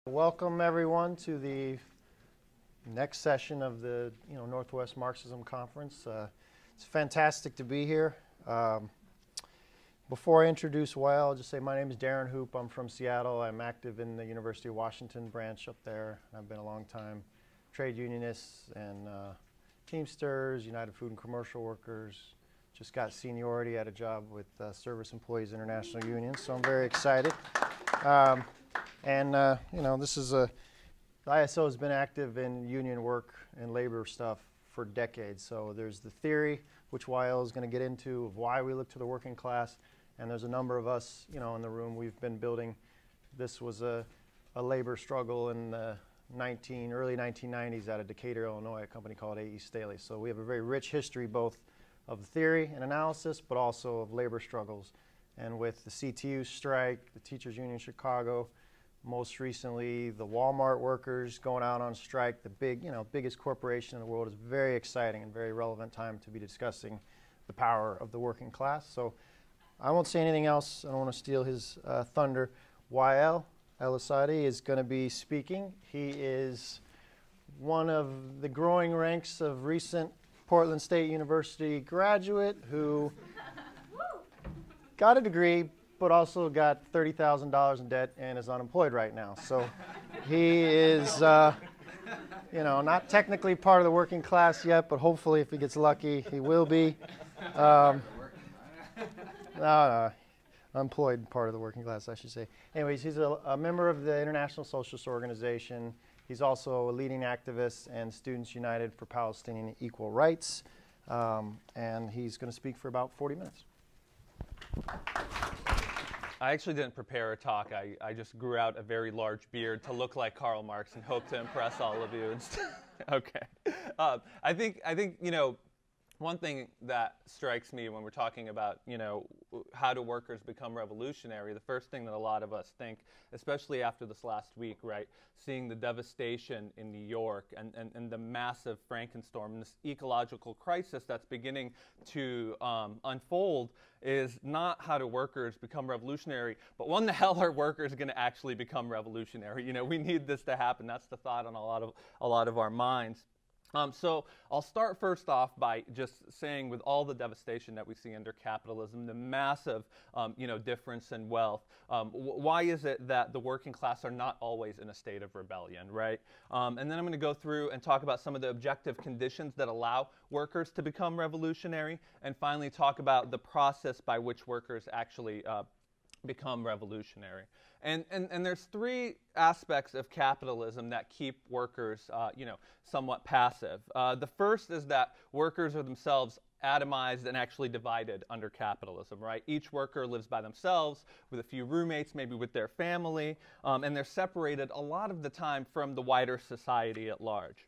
Welcome everyone to the next session of the Northwest Marxism Conference. It's fantastic to be here. Before I introduce Wael, I'll just say my name is Darren Hoop. I'm from Seattle. I'm active in the University of Washington branch up there. I've been a long time trade unionist and Teamsters, United Food and Commercial Workers. Just got seniority at a job with Service Employees International Union, so I'm very excited. This is the ISO has been active in union work and labor stuff for decades. So there's the theory, which Wael is going to get into, of why we look to the working class. And there's a number of us, in the room. We've been building. This was a labor struggle in the early 1990s out of Decatur, Illinois, a company called A.E. Staley. So we have a very rich history, both of theory and analysis, but also of labor struggles. And with the CTU strike, the Teachers Union in Chicago, most recently the Walmart workers going out on strike, the biggest corporation in the world, is very exciting and very relevant time to be discussing the power of the working class. So I won't say anything else. I don't want to steal his thunder. Wael Elasady is going to be speaking. He is one of the growing ranks of recent Portland State University graduate who got a degree, but also got $30,000 in debt and is unemployed right now. So he is, not technically part of the working class yet, but hopefully if he gets lucky, he will be. Unemployed part of the working class, I should say. Anyways, he's a member of the International Socialist Organization. He's also a leading activist and Students United for Palestinian Equal Rights. And he's going to speak for about 40 minutes. I actually didn't prepare a talk. I just grew out a very large beard to look like Karl Marx and hope to impress all of you. Okay. I think one thing that strikes me when we're talking about, how do workers become revolutionary, the first thing that a lot of us think, especially after this last week, right, seeing the devastation in New York and the massive Frankenstorm and this ecological crisis that's beginning to unfold, is not how do workers become revolutionary, but when the hell are workers going to actually become revolutionary? We need this to happen. That's the thought on a lot of our minds. So I'll start first off by just saying, with all the devastation that we see under capitalism, the massive, difference in wealth, why is it that the working class are not always in a state of rebellion, right? And then I'm going to go through and talk about some of the objective conditions that allow workers to become revolutionary, and finally talk about the process by which workers actually become revolutionary. And there's three aspects of capitalism that keep workers, somewhat passive. The first is that workers are themselves atomized and actually divided under capitalism, right? Each worker lives by themselves with a few roommates, maybe with their family, and they're separated a lot of the time from the wider society at large.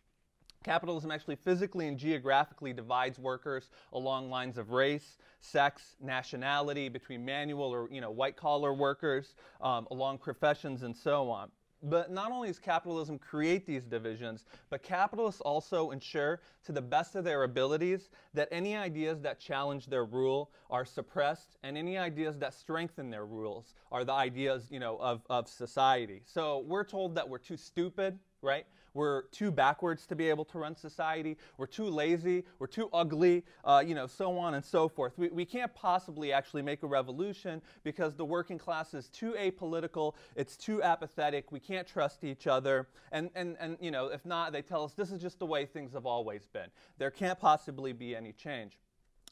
Capitalism actually physically and geographically divides workers along lines of race, sex, nationality, between manual or white-collar workers, along professions, and so on. But not only does capitalism create these divisions, but capitalists also ensure, to the best of their abilities, that any ideas that challenge their rule are suppressed, and any ideas that strengthen their rules are the ideas, of society. So we're told that we're too stupid, right? We're too backwards to be able to run society. We're too lazy. We're too ugly, so on and so forth. We can't possibly actually make a revolution because the working class is too apolitical. It's too apathetic. We can't trust each other. And if not, they tell us this is just the way things have always been. There can't possibly be any change.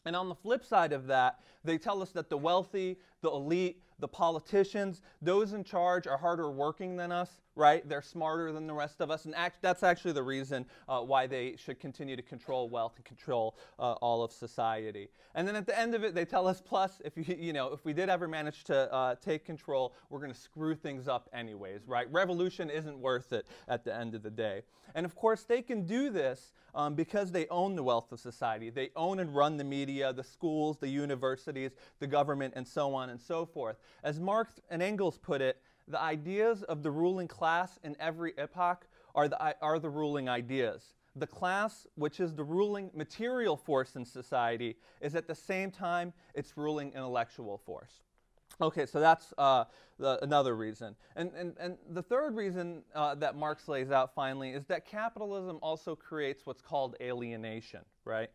And on the flip side of that, they tell us that the wealthy, the elite, the politicians, those in charge are harder working than us, right? They're smarter than the rest of us. And that's actually the reason why they should continue to control wealth and control all of society. And then at the end of it, they tell us, plus, if we did ever manage to take control, we're going to screw things up anyways, right? Revolution isn't worth it at the end of the day. And of course, they can do this because they own the wealth of society. They own and run the media, the schools, the universities, the government, and so on and so forth. As Marx and Engels put it, the ideas of the ruling class in every epoch are the ruling ideas. The class, which is the ruling material force in society, is at the same time its ruling intellectual force. Okay, so that's another reason. And the third reason that Marx lays out finally is that capitalism also creates what's called alienation, right?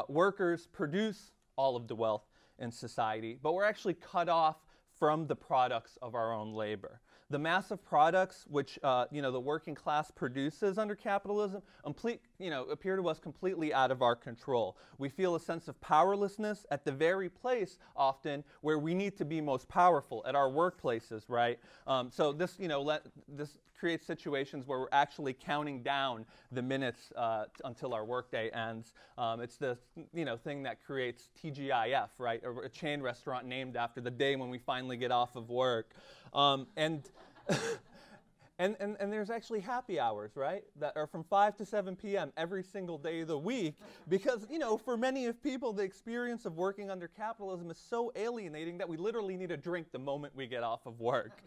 Workers produce all of the wealth in society, but we're actually cut off from the products of our own labor. The massive products which the working class produces under capitalism appear to us completely out of our control. We feel a sense of powerlessness at the very place often where we need to be most powerful, at our workplaces, right? So this this creates situations where we're actually counting down the minutes until our workday ends. It's the thing that creates TGIF, right? A chain restaurant named after the day when we finally get off of work. And there's actually happy hours, right, that are from 5 to 7 p.m. every single day of the week because, for many of people, the experience of working under capitalism is so alienating that we literally need a drink the moment we get off of work.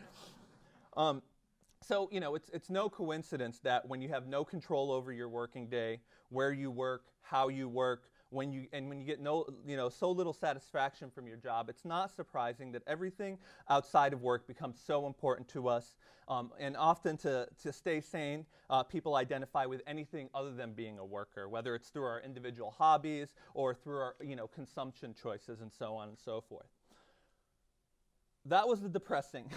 So, it's no coincidence that when you have no control over your working day, where you work, how you work, when you get so little satisfaction from your job, it's not surprising that everything outside of work becomes so important to us. And often to stay sane, people identify with anything other than being a worker, whether it's through our individual hobbies or through our consumption choices and so on and so forth. That was the depressing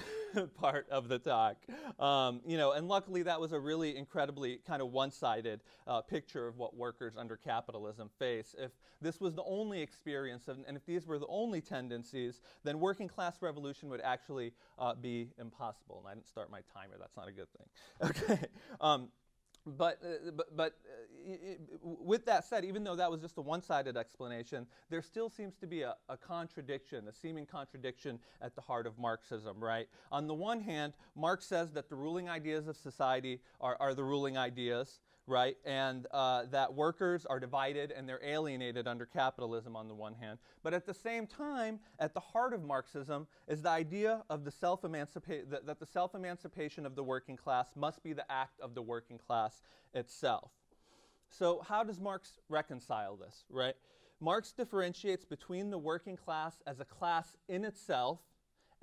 part of the talk. And luckily that was a really incredibly kind of one-sided picture of what workers under capitalism face. If this was the only experience, and if these were the only tendencies, then working class revolution would actually be impossible. And I didn't start my timer, that's not a good thing. Okay. But with that said, even though that was just a one-sided explanation, there still seems to be a contradiction, a seeming contradiction at the heart of Marxism, right? On the one hand, Marx says that the ruling ideas of society are the ruling ideas, right? And that workers are divided and they're alienated under capitalism on the one hand. But at the same time, at the heart of Marxism is the idea of that the self-emancipation of the working class must be the act of the working class itself. So how does Marx reconcile this, right? Marx differentiates between the working class as a class in itself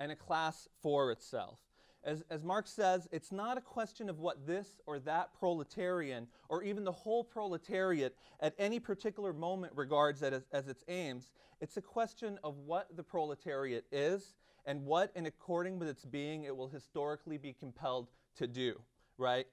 and a class for itself. As Marx says, it's not a question of what this or that proletarian, or even the whole proletariat at any particular moment regards as its aims. It's a question of what the proletariat is and what, in according with its being, it will historically be compelled to do, right?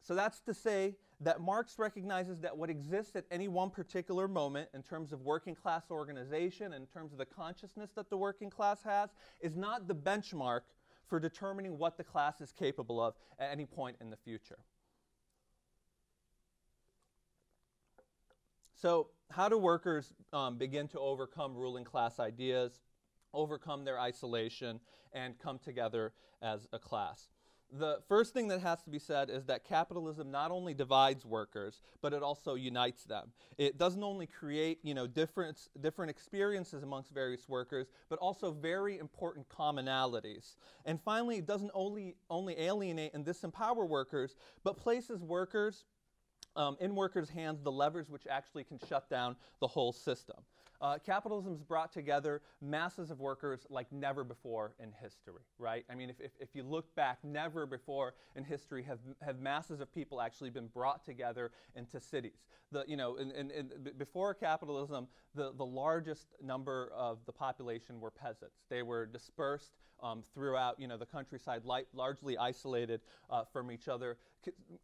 So that's to say that Marx recognizes that what exists at any one particular moment in terms of working class organization, in terms of the consciousness that the working class has, is not the benchmark for determining what the class is capable of at any point in the future. So how do workers begin to overcome ruling class ideas, overcome their isolation, and come together as a class? The first thing that has to be said is that capitalism not only divides workers, but it also unites them. It doesn't only create, different experiences amongst various workers, but also very important commonalities. And finally, it doesn't only alienate and disempower workers, but places workers in workers' hands the levers which actually can shut down the whole system. Capitalism has brought together masses of workers like never before in history, right? I mean, if you look back, never before in history have masses of people actually been brought together into cities. Before capitalism, the largest number of the population were peasants. They were dispersed throughout, the countryside, largely isolated from each other.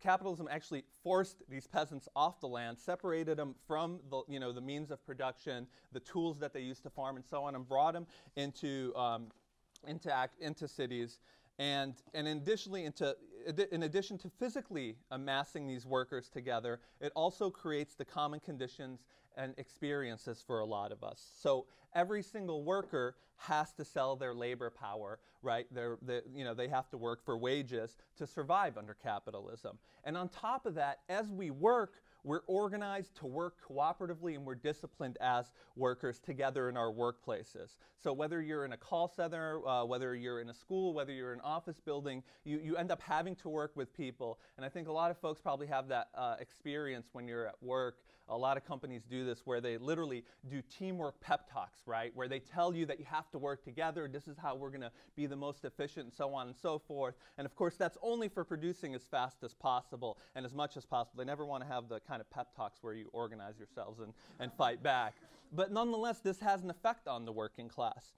Capitalism actually forced these peasants off the land, separated them from the means of production, the tools that they used to farm, and so on, and brought them into cities. And in addition to physically amassing these workers together, it also creates the common conditions and experiences for a lot of us. So every single worker has to sell their labor power, right? They have to work for wages to survive under capitalism. And on top of that, as we work, we're organized to work cooperatively and we're disciplined as workers together in our workplaces. So whether you're in a call center, whether you're in a school, whether you're in an office building, you end up having to work with people. And I think a lot of folks probably have that experience when you're at work. A lot of companies do this where they literally do teamwork pep talks, right? Where they tell you that you have to work together, this is how we're going to be the most efficient, and so on and so forth. And of course, that's only for producing as fast as possible and as much as possible. They never want to have the kind of pep talks where you organize yourselves and fight back. But nonetheless, this has an effect on the working class.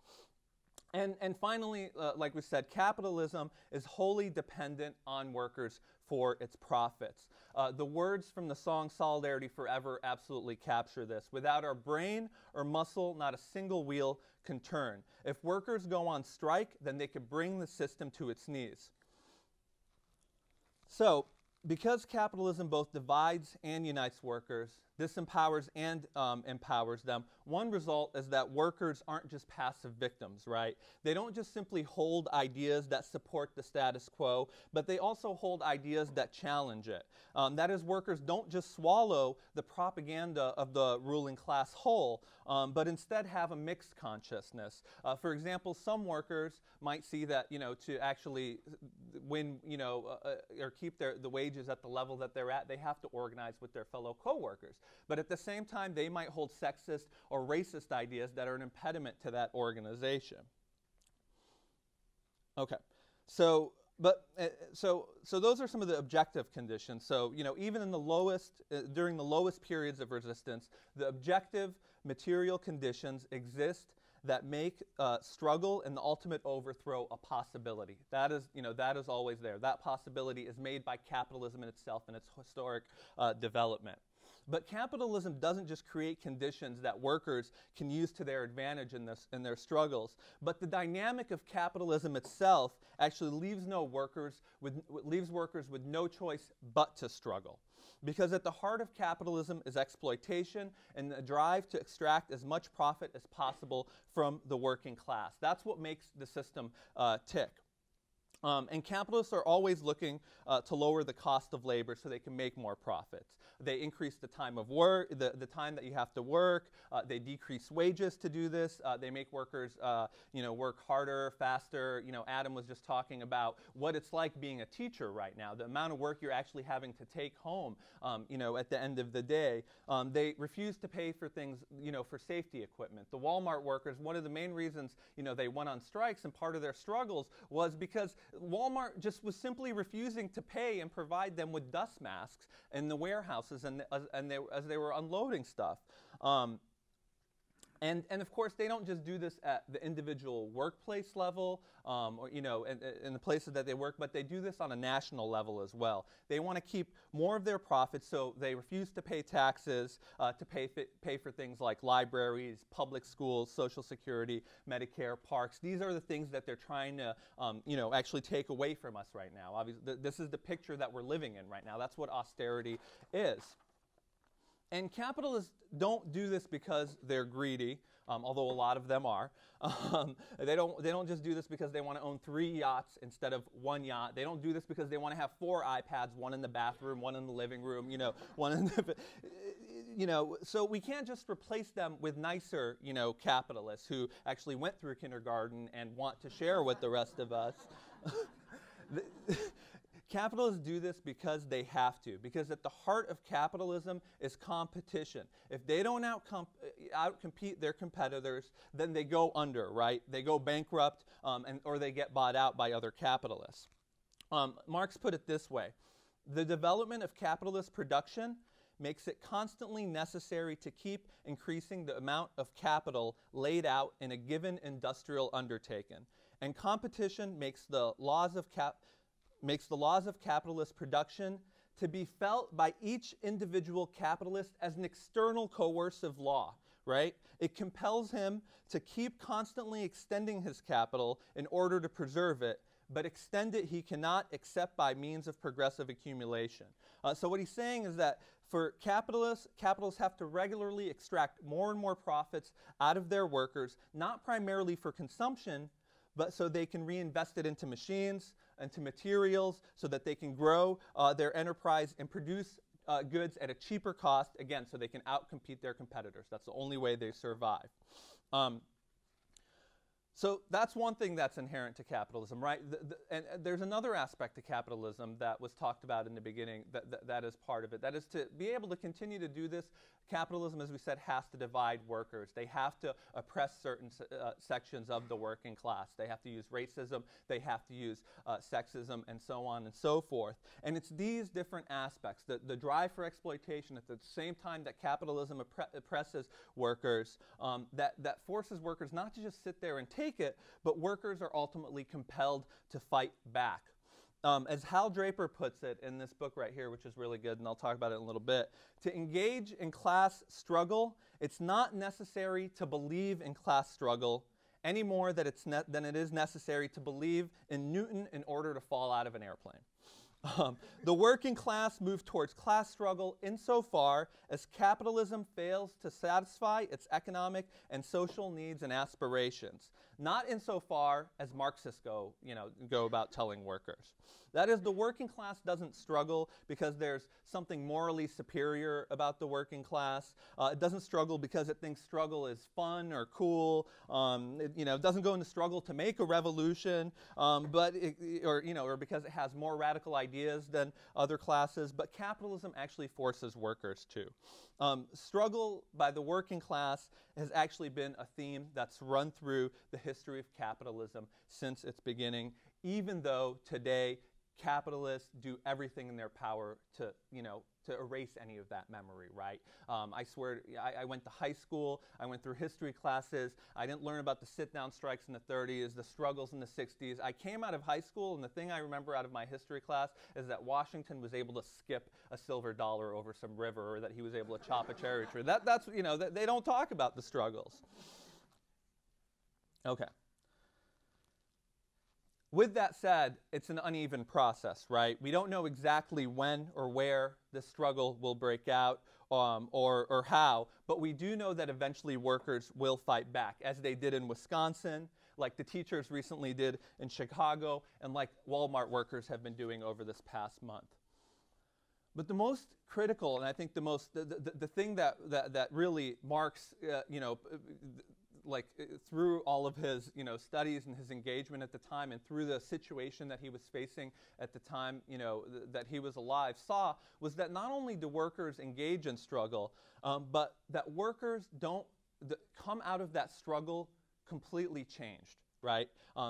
And finally, like we said, capitalism is wholly dependent on workers for its profits. The words from the song Solidarity Forever absolutely capture this. Without our brain or muscle, not a single wheel can turn. If workers go on strike, then they could bring the system to its knees. So, because capitalism both divides and unites workers, disempowers and empowers them, one result is that workers aren't just passive victims, right? They don't just simply hold ideas that support the status quo, but they also hold ideas that challenge it. That is, workers don't just swallow the propaganda of the ruling class whole, but instead have a mixed consciousness. For example, some workers might see that, to actually win, or keep the wages at the level that they're at, they have to organize with their fellow coworkers. But at the same time, they might hold sexist or racist ideas that are an impediment to that organization. Okay, so those are some of the objective conditions. So, even in the lowest, during the lowest periods of resistance, the objective material conditions exist that make struggle and the ultimate overthrow a possibility. That is always there. That possibility is made by capitalism in itself and its historic development. But capitalism doesn't just create conditions that workers can use to their advantage in their struggles, but the dynamic of capitalism itself actually leaves workers with no choice but to struggle. Because at the heart of capitalism is exploitation and the drive to extract as much profit as possible from the working class. That's what makes the system tick. And capitalists are always looking to lower the cost of labor so they can make more profits. They increase the time of work, the time that you have to work. They decrease wages to do this. They make workers, work harder, faster. Adam was just talking about what it's like being a teacher right now. The amount of work you're actually having to take home, at the end of the day. They refuse to pay for things, for safety equipment. The Walmart workers, one of the main reasons, they went on strikes and part of their struggles was because Walmart just was simply refusing to pay and provide them with dust masks in the warehouses as they were unloading stuff. And of course, they don't just do this at the individual workplace level, or in the places that they work, but they do this on a national level as well. They want to keep more of their profits, so they refuse to pay taxes, to pay for things like libraries, public schools, Social Security, Medicare, parks. These are the things that they're trying to, actually take away from us right now. Obviously, this is the picture that we're living in right now. That's what austerity is. And capitalists don't do this because they're greedy, although a lot of them are. They don't just do this because they want to own 3 yachts instead of 1 yacht. They don't do this because they want to have 4 iPads, 1 in the bathroom, 1 in the living room, 1 in the, so we can't just replace them with nicer, capitalists who actually went through kindergarten and want to share with the rest of us. Capitalists do this because they have to, because at the heart of capitalism is competition. If they don't outcompete their competitors, then they go under, right? They go bankrupt, or they get bought out by other capitalists. Marx put it this way: the development of capitalist production makes it constantly necessary to keep increasing the amount of capital laid out in a given industrial undertaking. And competition makes the laws of capitalist production to be felt by each individual capitalist as an external coercive law, right? It compels him to keep constantly extending his capital in order to preserve it, but extend it he cannot except by means of progressive accumulation. So what he's saying is that for capitalists have to regularly extract more and more profits out of their workers, not primarily for consumption, but so they can reinvest it into machines, into materials, so that they can grow their enterprise and produce goods at a cheaper cost, again, so they can outcompete their competitors. That's the only way they survive. So that's one thing that's inherent to capitalism, right? And there's another aspect to capitalism that was talked about in the beginning that is part of it. That is, to be able to continue to do this, capitalism, as we said, has to divide workers. They have to oppress certain sections of the working class. They have to use racism. They have to use sexism, and so on and so forth. And it's these different aspects, the drive for exploitation at the same time that capitalism oppresses workers, that forces workers not to just sit there and take it, but workers are ultimately compelled to fight back. As Hal Draper puts it in this book right here, which is really good, and I'll talk about it in a little bit, to engage in class struggle, it's not necessary to believe in class struggle any more than it is necessary to believe in Newton in order to fall out of an airplane. The working class moved towards class struggle insofar as capitalism fails to satisfy its economic and social needs and aspirations, not insofar as Marxists go about telling workers. That is, the working class doesn't struggle because there's something morally superior about the working class. It doesn't struggle because it thinks struggle is fun or cool. It doesn't go into struggle to make a revolution, or because it has more radical ideas than other classes. But capitalism actually forces workers to. Struggle by the working class has actually been a theme that's run through the history of capitalism since its beginning, even though today capitalists do everything in their power to erase any of that memory, right? I swear, I went to high school, I went through history classes, I didn't learn about the sit-down strikes in the 30s, the struggles in the 60s. I came out of high school, and the thing I remember out of my history class is that Washington was able to skip a silver dollar over some river, or that he was able to chop a cherry tree. They don't talk about the struggles. Okay. With that said, it's an uneven process, right? We don't know exactly when or where the struggle will break out or how, but we do know that eventually workers will fight back, as they did in Wisconsin, like the teachers recently did in Chicago, and like Walmart workers have been doing over this past month. But the most critical, and I think the thing that really Marx, through all of his studies and his engagement at the time, and through the situation that he was facing at the time that he was alive, saw was that not only do workers engage in struggle, but that workers don't come out of that struggle completely changed, right?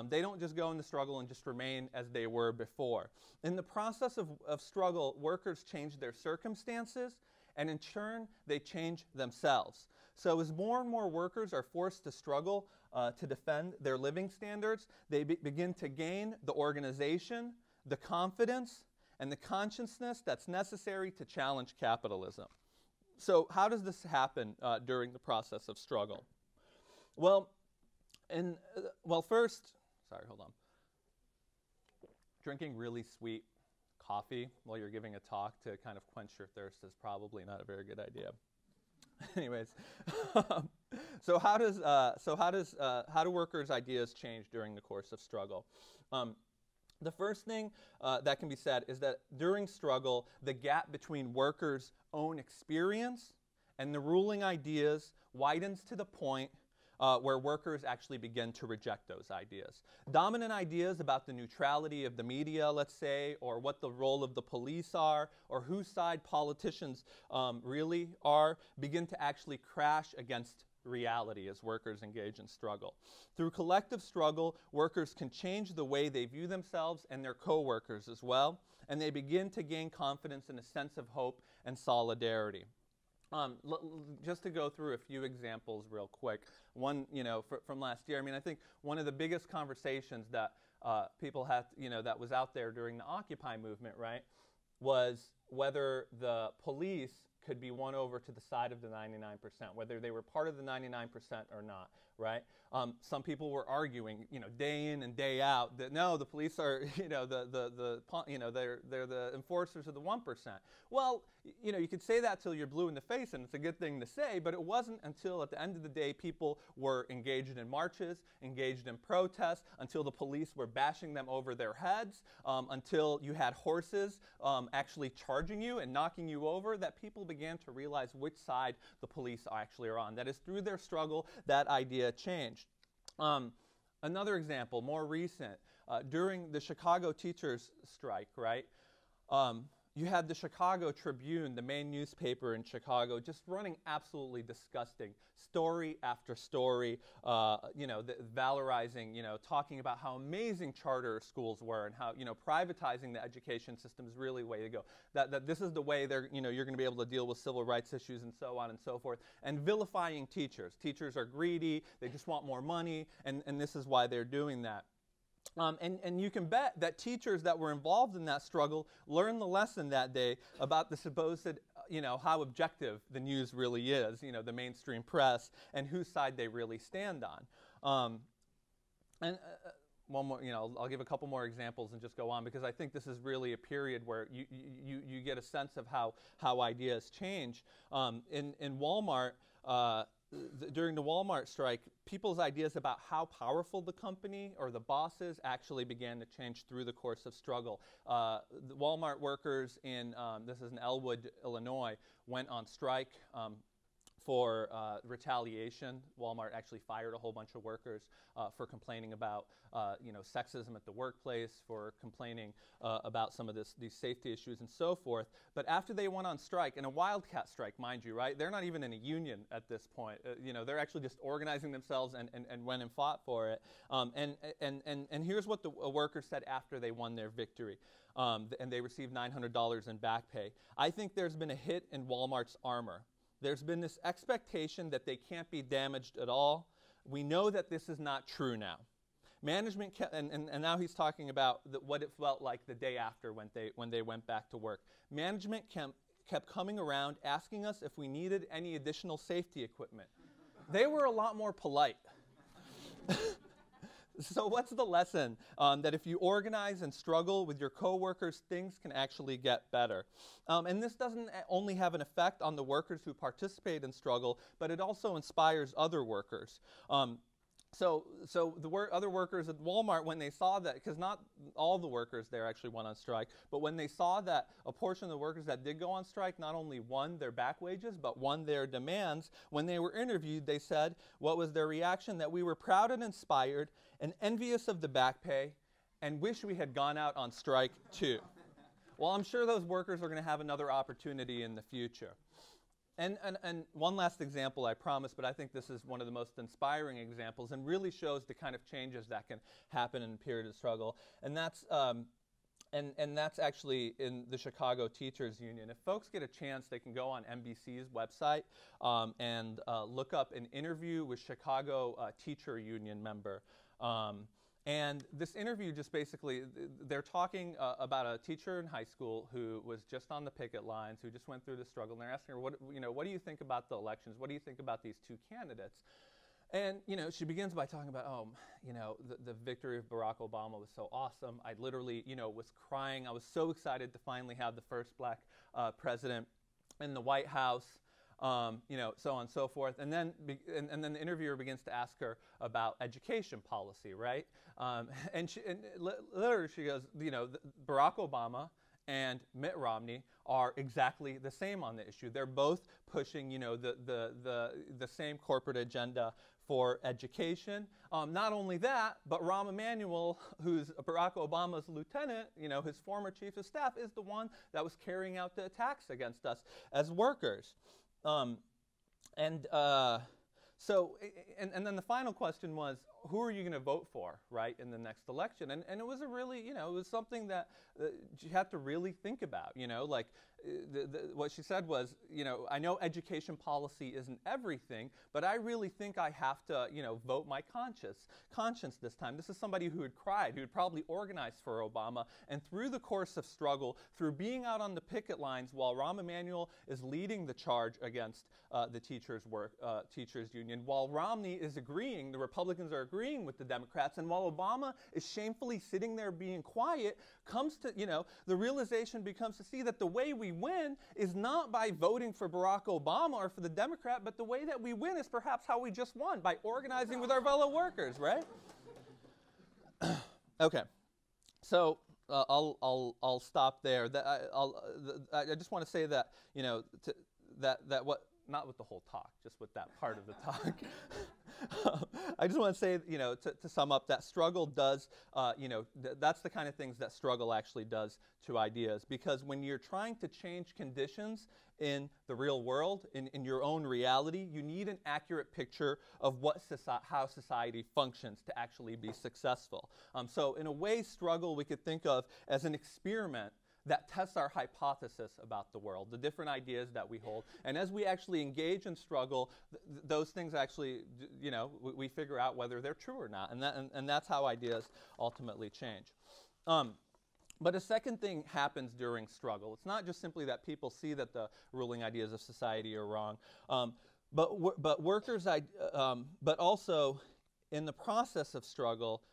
They don't just go in the struggle and just remain as they were before. In the process of struggle, workers change their circumstances, and in turn, they change themselves. So as more and more workers are forced to struggle to defend their living standards, they begin to gain the organization, the confidence, and the consciousness that's necessary to challenge capitalism. So how does this happen during the process of struggle? First, drinking really sweet coffee while you're giving a talk to kind of quench your thirst is probably not a very good idea. Anyways, so how do workers' ideas change during the course of struggle? The first thing that can be said is that during struggle, the gap between workers' own experience and the ruling ideas widens to the point where workers actually begin to reject those ideas. Dominant ideas about the neutrality of the media, let's say, or what the role of the police are, or whose side politicians really are, begin to actually crash against reality as workers engage in struggle. Through collective struggle, workers can change the way they view themselves and their co-workers as well, and they begin to gain confidence and a sense of hope and solidarity. Just to go through a few examples real quick. One, from last year, I think one of the biggest conversations that people had, that was out there during the Occupy movement, right, was whether the police could be won over to the side of the 99%, whether they were part of the 99% or not, right? Some people were arguing, day in and day out that no, the police are, they're the enforcers of the 1%. Well, you could say that till you're blue in the face, and it's a good thing to say, but it wasn't until at the end of the day people were engaged in marches, engaged in protests, until the police were bashing them over their heads, until you had horses actually charging you and knocking you over, that people began to realize which side the police actually are on. That is, through their struggle, that idea changed. Another example, more recent, during the Chicago teachers' strike, right? You had the Chicago Tribune, the main newspaper in Chicago, just running absolutely disgusting story after story, valorizing, talking about how amazing charter schools were and how, privatizing the education system is really the way to go. That this is the way you're going to be able to deal with civil rights issues and so on and so forth. And vilifying teachers. Teachers are greedy, they just want more money, and this is why they're doing that. And you can bet that teachers that were involved in that struggle learned the lesson that day about the supposed, how objective the news really is, the mainstream press, and whose side they really stand on. One more, I'll give a couple more examples and just go on, because I think this is really a period where you get a sense of how ideas change. In Walmart, during the Walmart strike, people's ideas about how powerful the company or the bosses actually began to change through the course of struggle. The Walmart workers this is in Elwood, Illinois, went on strike for retaliation. Walmart actually fired a whole bunch of workers for complaining about sexism at the workplace, for complaining about some of these safety issues and so forth. But after they went on strike, and a wildcat strike, mind you, right? They're not even in a union at this point. They're actually just organizing themselves and went and fought for it. And here's what the workers said after they won their victory. And they received $900 in back pay. "I think there's been a hit in Walmart's armor. There's been this expectation that they can't be damaged at all. We know that this is not true now. Management and now he's talking about what it felt like the day after when they went back to work. Management kept coming around asking us if we needed any additional safety equipment. They were a lot more polite." So what's the lesson? That if you organize and struggle with your coworkers, things can actually get better. And this doesn't only have an effect on the workers who participate in struggle, but it also inspires other workers. So the other workers at Walmart, when they saw that, because not all the workers there actually went on strike, but when they saw that a portion of the workers that did go on strike not only won their back wages, but won their demands, when they were interviewed, they said, what was their reaction? That we were proud and inspired and envious of the back pay and wish we had gone out on strike too. Well, I'm sure those workers are going to have another opportunity in the future. And one last example, I promise, but I think this is one of the most inspiring examples and really shows the kind of changes that can happen in a period of struggle. And that's actually in the Chicago Teachers Union. If folks get a chance, they can go on NBC's website and look up an interview with Chicago Teacher Union member. And this interview just basically, they're talking about a teacher in high school who was just on the picket lines, who just went through the struggle, and they're asking her, what do you think about the elections? What do you think about these two candidates? And, she begins by talking about, the victory of Barack Obama was so awesome. I literally, was crying. I was so excited to finally have the first black president in the White House. So on and so forth. And then the interviewer begins to ask her about education policy, right? And literally she goes, Barack Obama and Mitt Romney are exactly the same on the issue. They're both pushing, the same corporate agenda for education. Not only that, but Rahm Emanuel, who's Barack Obama's lieutenant, his former chief of staff, is the one that was carrying out the attacks against us as workers. And then the final question was, who are you going to vote for, right, in the next election? And it was a really, it was something that you had to really think about, like what she said was, I know education policy isn't everything, but I really think I have to, vote my conscience this time. This is somebody who had cried, who had probably organized for Obama, and through the course of struggle, through being out on the picket lines while Rahm Emanuel is leading the charge against the teachers' union, while Romney is agreeing, the Republicans are agreeing with the Democrats, and while Obama is shamefully sitting there being quiet, comes to, the realization becomes to see that the way we win is not by voting for Barack Obama or for the Democrat, but the way that we win is perhaps how we just won, by organizing with our fellow workers, right? Okay, so I'll stop there. I just want to say that, that what, not with the whole talk, just with that part of the talk. I just want to say, to sum up, that struggle does, that's the kind of things that struggle actually does to ideas. Because when you're trying to change conditions in the real world, in your own reality, you need an accurate picture of how society functions to actually be successful. So in a way, struggle we could think of as an experiment that tests our hypothesis about the world, the different ideas that we hold. And as we actually engage in struggle, those things actually, we figure out whether they're true or not. And that's how ideas ultimately change. But a second thing happens during struggle. It's not just simply that people see that the ruling ideas of society are wrong, but also in the process of struggle,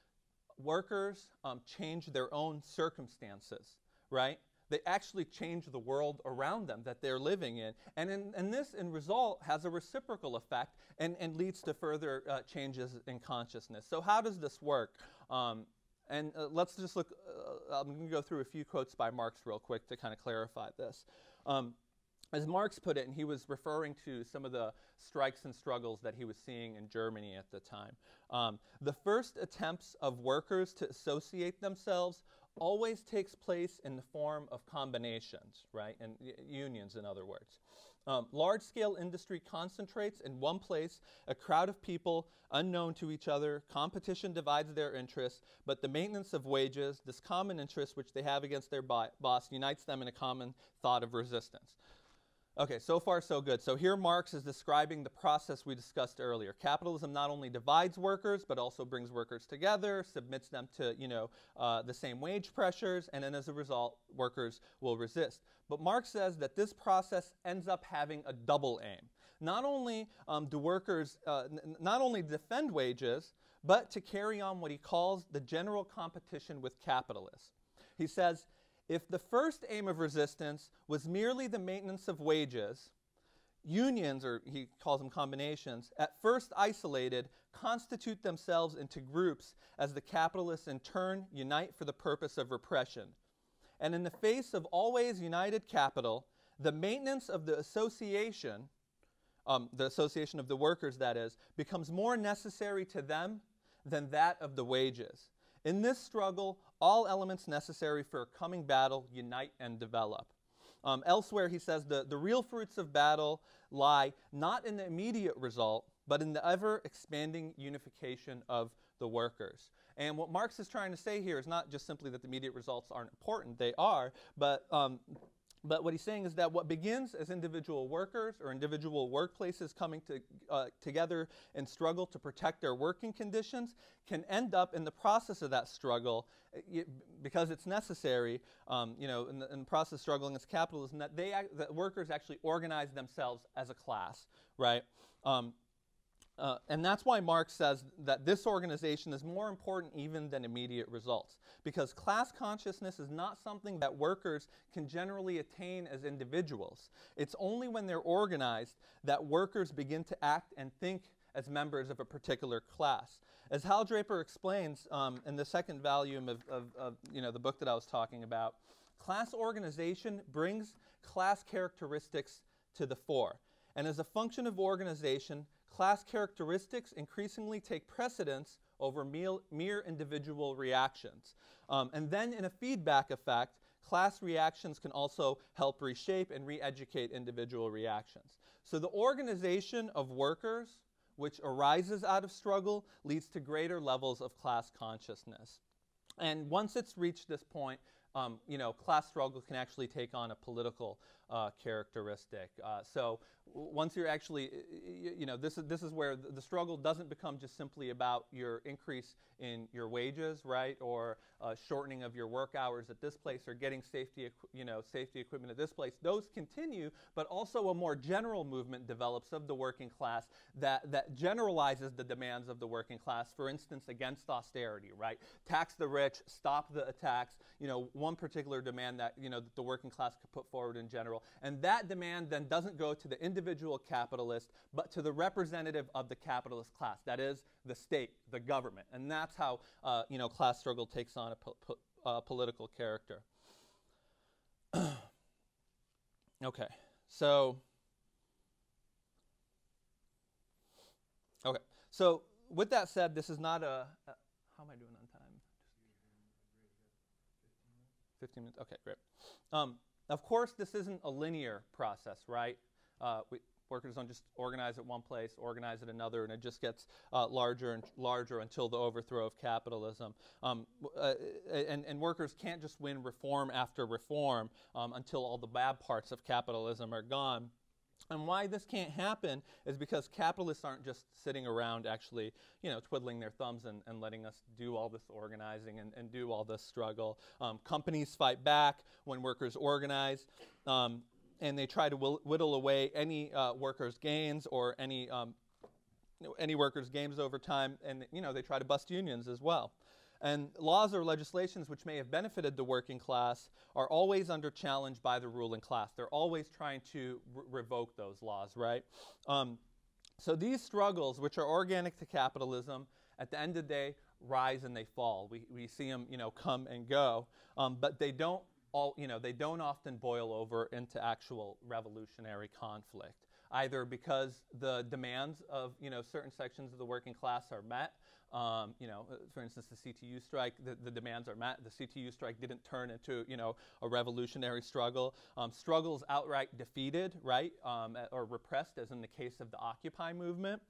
workers change their own circumstances. Right? They actually change the world around them that they're living in. And this, in result, has a reciprocal effect and leads to further changes in consciousness. So how does this work? Let's just look, I'm going to go through a few quotes by Marx real quick to kind of clarify this. As Marx put it, and he was referring to some of the strikes and struggles that he was seeing in Germany at the time. The first attempts of workers to associate themselves always takes place in the form of combinations, right? And unions, in other words. Large-scale industry concentrates in one place a crowd of people unknown to each other. Competition divides their interests, but the maintenance of wages, this common interest which they have against their boss, unites them in a common thought of resistance. Okay, so far so good. So here Marx is describing the process we discussed earlier. Capitalism not only divides workers, but also brings workers together, submits them to, the same wage pressures, and then as a result, workers will resist. But Marx says that this process ends up having a double aim. Not only do workers not only defend wages, but to carry on what he calls the general competition with capitalists. He says, if the first aim of resistance was merely the maintenance of wages, unions, or he calls them combinations, at first isolated, constitute themselves into groups as the capitalists in turn unite for the purpose of repression. And in the face of always united capital, the maintenance of the association of the workers, that is, becomes more necessary to them than that of the wages. In this struggle, all elements necessary for a coming battle unite and develop. Elsewhere, he says the real fruits of battle lie not in the immediate result, but in the ever-expanding unification of the workers. And what Marx is trying to say here is not just simply that the immediate results aren't important, they are, but what he's saying is that what begins as individual workers or individual workplaces coming together in struggle to protect their working conditions can end up in the process of that struggle, because it's necessary, in the process of struggling against capitalism, that workers actually organize themselves as a class, right? And that's why Marx says that this organization is more important even than immediate results, because class consciousness is not something that workers can generally attain as individuals. It's only when they're organized that workers begin to act and think as members of a particular class. As Hal Draper explains in the second volume of the book that I was talking about, class organization brings class characteristics to the fore. And as a function of organization, class characteristics increasingly take precedence over mere individual reactions. And then in a feedback effect, class reactions can also help reshape and re-educate individual reactions. So the organization of workers, which arises out of struggle, leads to greater levels of class consciousness. And once it's reached this point, class struggle can actually take on a political characteristic. So once you're actually, this is where the struggle doesn't become just simply about your increase in your wages, right, or shortening of your work hours at this place, or getting safety equipment at this place. Those continue, but also a more general movement develops of the working class that generalizes the demands of the working class. For instance, against austerity, right? Tax the rich, stop the attacks. One particular demand that that the working class could put forward in general, and that demand then doesn't go to the individual capitalist, but to the representative of the capitalist class. That is the state, the government, and that's how class struggle takes on a political character. Okay, so with that said, this is not how am I doing on time? 15 minutes. Okay, great. Of course, this isn't a linear process, right? Workers don't just organize at one place, organize at another, and it just gets larger and larger until the overthrow of capitalism. And workers can't just win reform after reform until all the bad parts of capitalism are gone. And why this can't happen is because capitalists aren't just sitting around actually, twiddling their thumbs and letting us do all this organizing and do all this struggle. Companies fight back when workers organize, and they try to whittle away any workers' gains or any workers' gains over time, and they try to bust unions as well. And laws or legislations which may have benefited the working class are always under challenge by the ruling class. They're always trying to revoke those laws, right? So these struggles, which are organic to capitalism, at the end of the day, rise and they fall. We see them, come and go, but they don't often boil over into actual revolutionary conflict, either because the demands of certain sections of the working class are met. For instance, the CTU strike, the demands are met. The CTU strike didn't turn into a revolutionary struggle. Struggles outright defeated, right, or repressed, as in the case of the Occupy movement.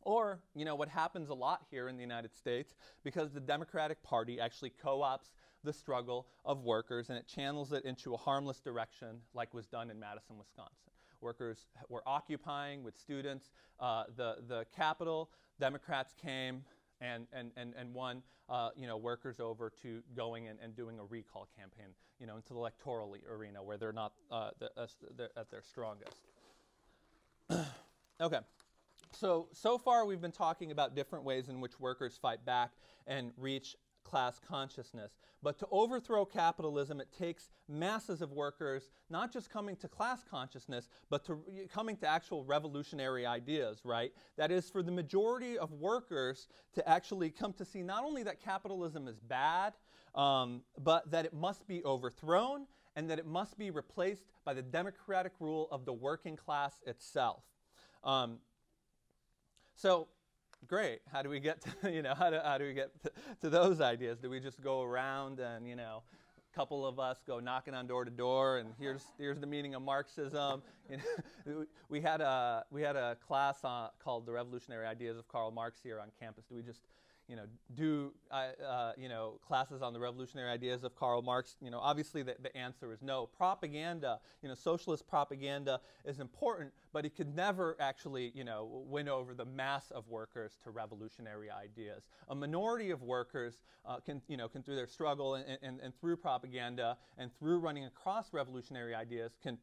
Or what happens a lot here in the United States, because the Democratic Party actually co-ops the struggle of workers and it channels it into a harmless direction, like was done in Madison, Wisconsin. Workers were occupying with students the Capitol. Democrats came and won workers over to going and doing a recall campaign into the electoral arena where they're not they're at their strongest. Okay. So far we've been talking about different ways in which workers fight back and reach class consciousness. But to overthrow capitalism, it takes masses of workers not just coming to class consciousness, but to coming to actual revolutionary ideas, right? That is, for the majority of workers to actually come to see not only that capitalism is bad, but that it must be overthrown and that it must be replaced by the democratic rule of the working class itself. Great. How do we get to how do we get to those ideas? Do we just go around and a couple of us go knocking on door to door and here's the meaning of Marxism? We had a class called The Revolutionary Ideas of Karl Marx here on campus. Do we just do classes on the revolutionary ideas of Karl Marx? Obviously the answer is no. Propaganda, socialist propaganda is important, but it could never actually, win over the mass of workers to revolutionary ideas. A minority of workers can through their struggle and through propaganda and through running across revolutionary ideas can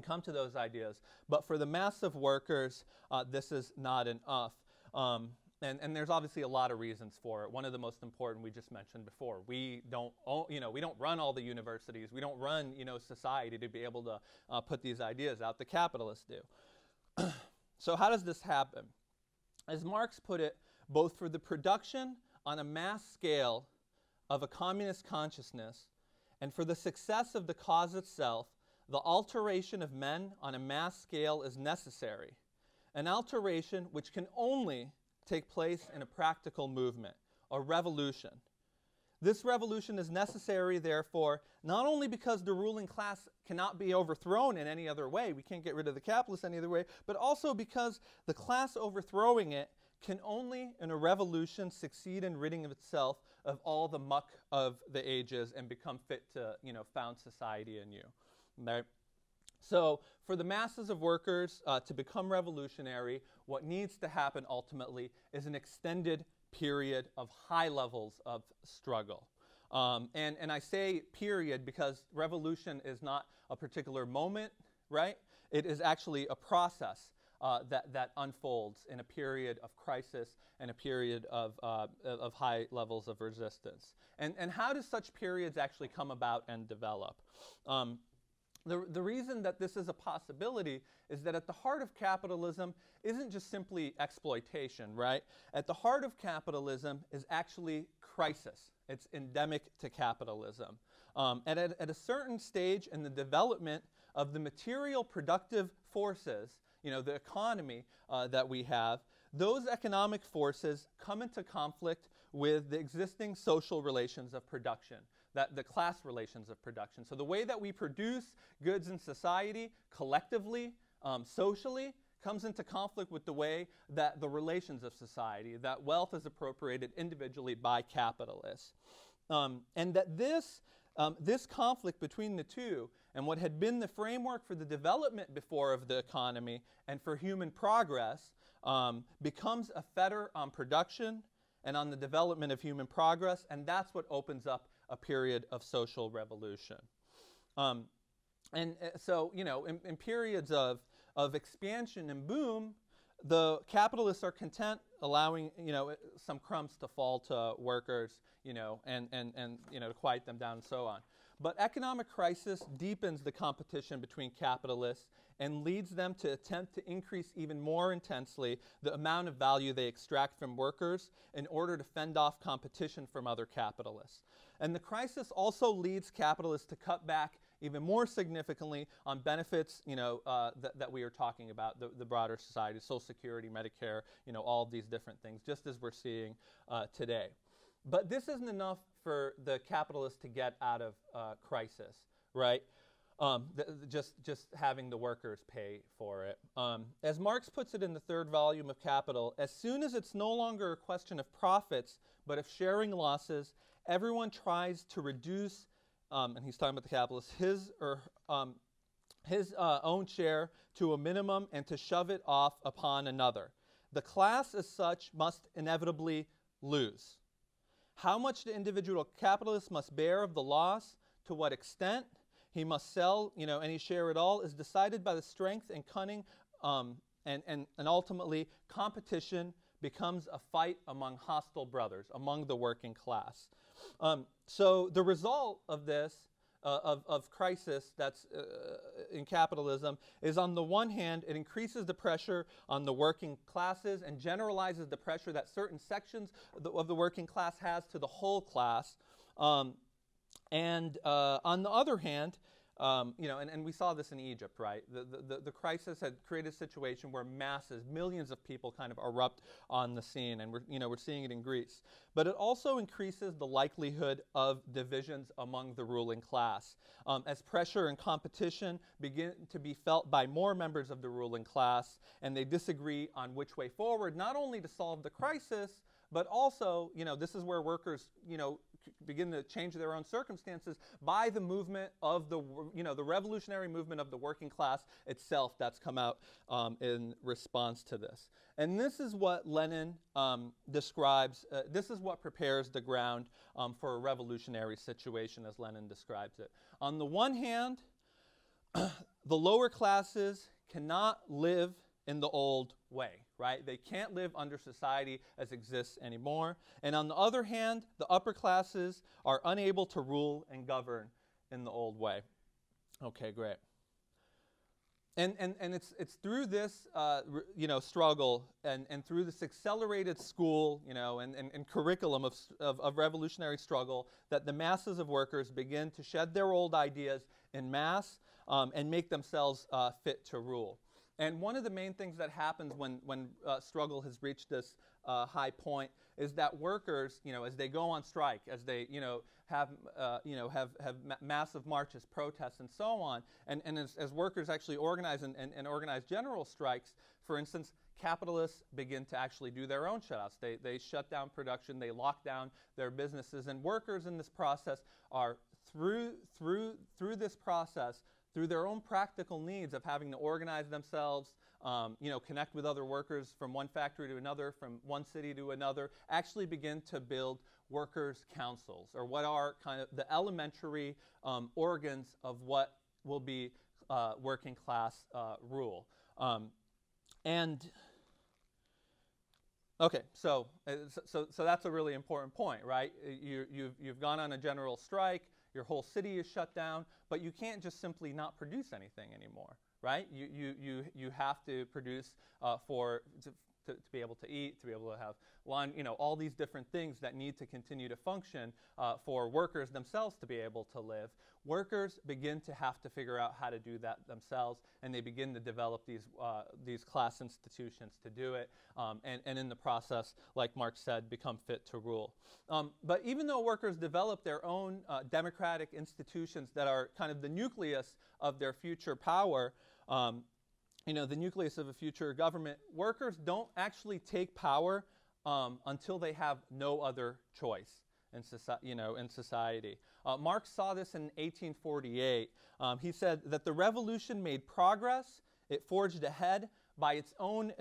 come to those ideas. But for the mass of workers, this is not enough. And there's obviously a lot of reasons for it. One of the most important we just mentioned before. We don't run all the universities. We don't run, society to be able to put these ideas out. The capitalists do. So how does this happen? As Marx put it, both for the production on a mass scale of a communist consciousness and for the success of the cause itself, the alteration of men on a mass scale is necessary. An alteration which can only take place in a practical movement, a revolution. This revolution is necessary, therefore, not only because the ruling class cannot be overthrown in any other way, we can't get rid of the capitalists any other way, but also because the class overthrowing it can only, in a revolution, succeed in ridding of itself of all the muck of the ages and become fit to, found society anew. Right? So for the masses of workers to become revolutionary, what needs to happen ultimately is an extended period of high levels of struggle. And I say period because revolution is not a particular moment, right? It is actually a process that unfolds in a period of crisis and a period of high levels of resistance. And how do such periods actually come about and develop? The reason that this is a possibility is that at the heart of capitalism isn't just simply exploitation, right? At the heart of capitalism is actually crisis. It's endemic to capitalism. And at a certain stage in the development of the material productive forces, the economy that we have, those economic forces come into conflict with the existing social relations of production, the class relations of production. So the way that we produce goods in society collectively, socially, comes into conflict with the way that the relations of society, that wealth is appropriated individually by capitalists. And that this conflict between the two and what had been the framework for the development before of the economy and for human progress becomes a fetter on production and on the development of human progress, and that's what opens up a period of social revolution. So, in periods of expansion and boom, the capitalists are content allowing, some crumbs to fall to workers, and to quiet them down and so on. But economic crisis deepens the competition between capitalists and leads them to attempt to increase even more intensely the amount of value they extract from workers in order to fend off competition from other capitalists. And the crisis also leads capitalists to cut back even more significantly on benefits, that we are talking about, the broader society, Social Security, Medicare, all of these different things, just as we're seeing today. But this isn't enough for the capitalists to get out of crisis, right? Just having the workers pay for it. As Marx puts it in the third volume of Capital, as soon as it's no longer a question of profits, but of sharing losses, everyone tries to reduce, and he's talking about the capitalists, his own share to a minimum and to shove it off upon another. The class as such must inevitably lose. How much the individual capitalist must bear of the loss, to what extent he must sell, any share at all, is decided by the strength and cunning, and ultimately competition becomes a fight among hostile brothers, among the working class. So the result of this, of crisis that's in capitalism, is on the one hand, it increases the pressure on the working classes and generalizes the pressure that certain sections of the working class has to the whole class. And on the other hand, and we saw this in Egypt, right? The crisis had created a situation where masses, millions of people kind of erupt on the scene, and we're seeing it in Greece. But it also increases the likelihood of divisions among the ruling class, as pressure and competition begin to be felt by more members of the ruling class, and they disagree on which way forward, not only to solve the crisis, but also, this is where workers, begin to change their own circumstances by the movement of the revolutionary movement of the working class itself that's come out in response to this. And this is what Lenin describes, this is what prepares the ground for a revolutionary situation as Lenin describes it. On the one hand, the lower classes cannot live in the old way, right? They can't live under society as exists anymore. And on the other hand, the upper classes are unable to rule and govern in the old way. Okay, great. And it's through this struggle and through this accelerated school and curriculum of revolutionary struggle that the masses of workers begin to shed their old ideas en masse and make themselves fit to rule. And one of the main things that happens when struggle has reached this high point is that workers, as they go on strike, as they, have massive marches, protests, and so on, and as workers actually organize and organize general strikes, for instance, capitalists begin to actually do their own shutouts. They shut down production, they lock down their businesses, and workers in this process are through this process, through their own practical needs of having to organize themselves, connect with other workers from one factory to another, from one city to another, actually begin to build workers' councils, or what are kind of the elementary organs of what will be working class rule. Okay, so that's a really important point, right? You've gone on a general strike. Your whole city is shut down, but you can't just simply not produce anything anymore, right? You have to produce to be able to eat, to be able to have lunch, all these different things that need to continue to function for workers themselves to be able to live. Workers begin to have to figure out how to do that themselves, and they begin to develop these class institutions to do it, and in the process, like Marx said, become fit to rule. But even though workers develop their own democratic institutions that are kind of the nucleus of their future power, the nucleus of a future government, workers don't actually take power until they have no other choice in society. Marx saw this in 1848. He said that the revolution made progress, it forged ahead by its own,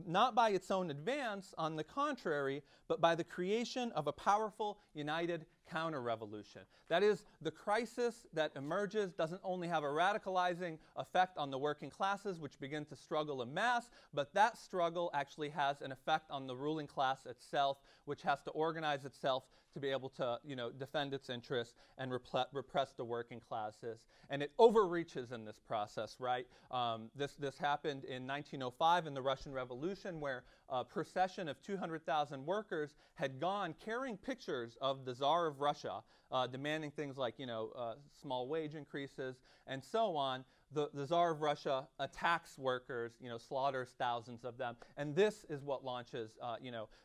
not by its own advance, on the contrary, but by the creation of a powerful, united counter-revolution. That is, the crisis that emerges doesn't only have a radicalizing effect on the working classes, which begin to struggle en masse, but that struggle actually has an effect on the ruling class itself, which has to organize itself to be able to, defend its interests and repress the working classes. And it overreaches in this process, right? This happened in 1905 in the Russian Revolution, where a procession of 200,000 workers had gone carrying pictures of the Tsar of Russia, demanding things like, small wage increases and so on. The Tsar of Russia attacks workers, slaughters thousands of them, and this is what launches,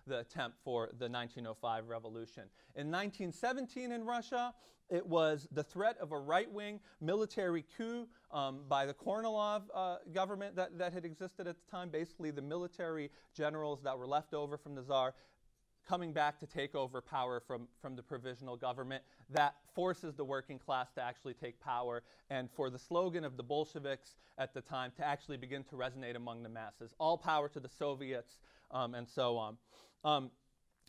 the attempt for the 1905 revolution. In 1917 in Russia, it was the threat of a right-wing military coup by the Kornilov government that had existed at the time, basically the military generals that were left over from the Tsar, coming back to take over power from the provisional government that forces the working class to actually take power, and for the slogan of the Bolsheviks at the time to actually begin to resonate among the masses. All power to the Soviets, and so on.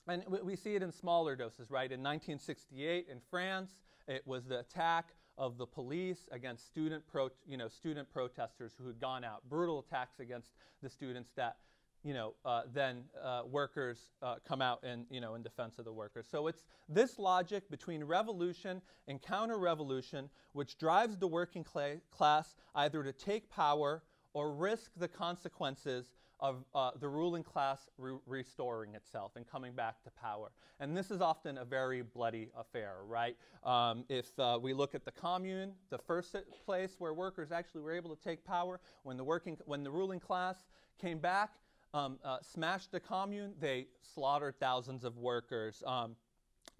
And we see it in smaller doses, right? In 1968 in France, it was the attack of the police against student protesters who had gone out, brutal attacks against the students that then workers come out in defense of the workers. So it's this logic between revolution and counter-revolution which drives the working class either to take power or risk the consequences of the ruling class restoring itself and coming back to power. And this is often a very bloody affair, right? If we look at the Commune, the first place where workers actually were able to take power, when the ruling class came back, smashed the Commune, they slaughtered thousands of workers.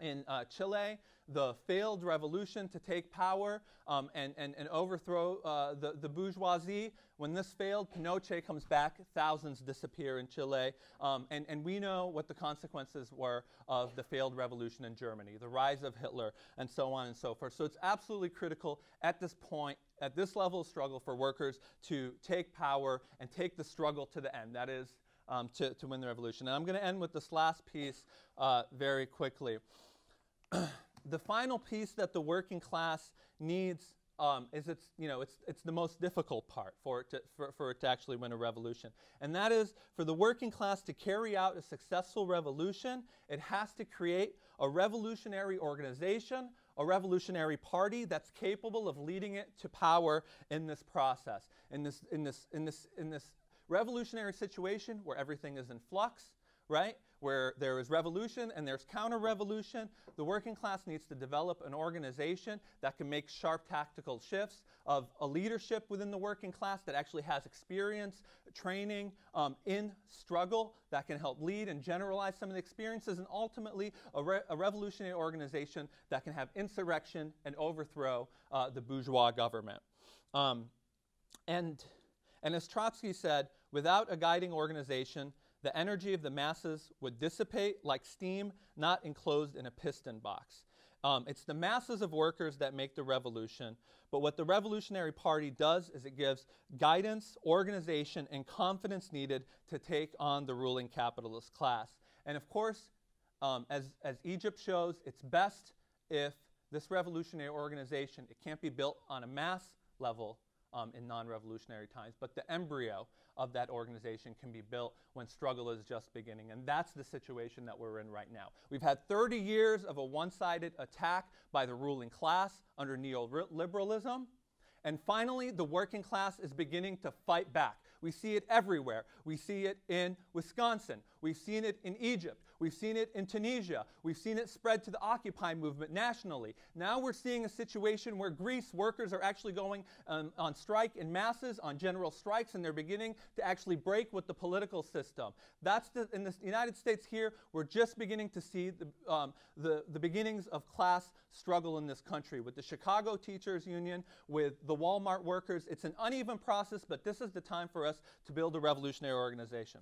In Chile, the failed revolution to take power and overthrow the bourgeoisie, when this failed, Pinochet comes back, thousands disappear in Chile, and we know what the consequences were of the failed revolution in Germany, the rise of Hitler, and so on and so forth. So it's absolutely critical at this point, at this level of struggle, for workers to take power and take the struggle to the end. That is, to win the revolution. And I'm going to end with this last piece very quickly. The final piece that the working class needs is it's the most difficult part for it to actually win a revolution. And that is, for the working class to carry out a successful revolution, it has to create a revolutionary organization, a revolutionary party that's capable of leading it to power in this process. In this revolutionary situation where everything is in flux, right? Where there is revolution and there's counter-revolution. The working class needs to develop an organization that can make sharp tactical shifts of a leadership within the working class that actually has experience, training in struggle that can help lead and generalize some of the experiences, and ultimately a revolutionary organization that can have insurrection and overthrow the bourgeois government. And as Trotsky said, without a guiding organization, the energy of the masses would dissipate like steam not enclosed in a piston box. It's the masses of workers that make the revolution, but what the Revolutionary Party does is it gives guidance, organization, and confidence needed to take on the ruling capitalist class. And of course, as Egypt shows, it's best if this revolutionary organization, it can't be built on a mass level in non-revolutionary times, but the embryo of that organization can be built when struggle is just beginning. And that's the situation that we're in right now. We've had 30 years of a one-sided attack by the ruling class under neoliberalism. And finally, the working class is beginning to fight back. We see it everywhere. We see it in Wisconsin. We've seen it in Egypt. We've seen it in Tunisia. We've seen it spread to the Occupy movement nationally. Now we're seeing a situation where Greece workers are actually going on strike in masses, on general strikes, and they're beginning to actually break with the political system. In the United States here, we're just beginning to see the beginnings of class struggle in this country with the Chicago Teachers Union, with the Walmart workers. It's an uneven process, but this is the time for us to build a revolutionary organization.